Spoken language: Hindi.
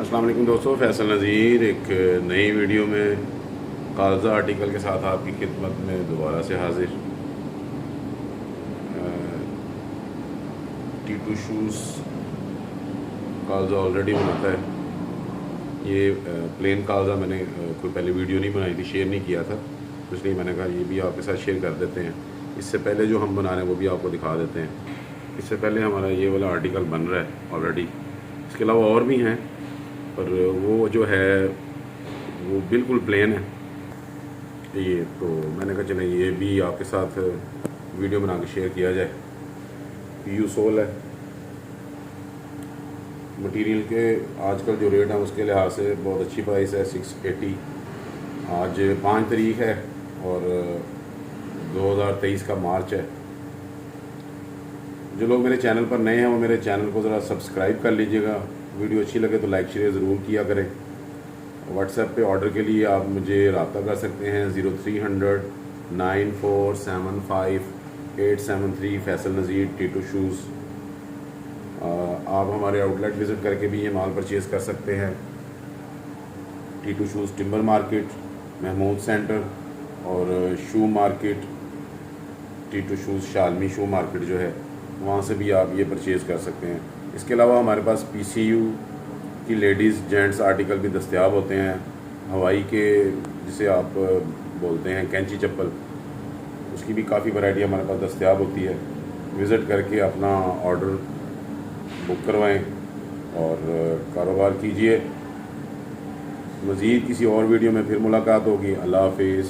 अस्सलाम वालेकुम दोस्तों, फैसल नज़ीर एक नई वीडियो में कागज़ा आर्टिकल के साथ आपकी खिदमत में दोबारा से हाजिर। टी2 शूज़ कागज़ा ऑलरेडी बनाता है। ये प्लेन कागज़ा मैंने कोई पहले वीडियो नहीं बनाई थी, शेयर नहीं किया था, तो इसलिए मैंने कहा ये भी आपके साथ शेयर कर देते हैं। इससे पहले जो हम बना रहे हैं वो भी आपको दिखा देते हैं। इससे पहले हमारा ये वाला आर्टिकल बन रहा है ऑलरेडी। इसके अलावा और भी हैं, पर वो जो है वो बिल्कुल प्लेन है ये, तो मैंने कहा चले ये भी आपके साथ वीडियो बना के शेयर किया जाए। पीयू सोल है। मटेरियल के आजकल जो रेट है उसके लिहाज से बहुत अच्छी प्राइस है, 680। आज 5 तारीख है और 2023 का मार्च है। जो लोग मेरे चैनल पर नए हैं वो मेरे चैनल को ज़रा सब्सक्राइब कर लीजिएगा। वीडियो अच्छी लगे तो लाइक शेयर ज़रूर किया करें। व्हाट्सएप पे ऑर्डर के लिए आप मुझे रब्ता कर सकते हैं 0300 9475 873 फैसल नज़ीर टी2 शूज़। आप हमारे आउटलेट विज़िट करके भी ये माल परचेज़ कर सकते हैं। T2 shoes timber market, Mahmood centre और shoe market, T2 shoes Shalmi shoe market जो है वहाँ से भी आप ये परचेज़ कर सकते हैं। इसके अलावा हमारे पास पीसीयू की लेडीज़ जेंट्स आर्टिकल भी दस्तयाब होते हैं। हवाई के जिसे आप बोलते हैं कैंची चप्पल, उसकी भी काफ़ी वैरायटी हमारे पास दस्तयाब होती है। विज़िट करके अपना ऑर्डर बुक करवाएं और कारोबार कीजिए। मज़ीद किसी और वीडियो में फिर मुलाकात होगी। अल्लाह हाफिज़।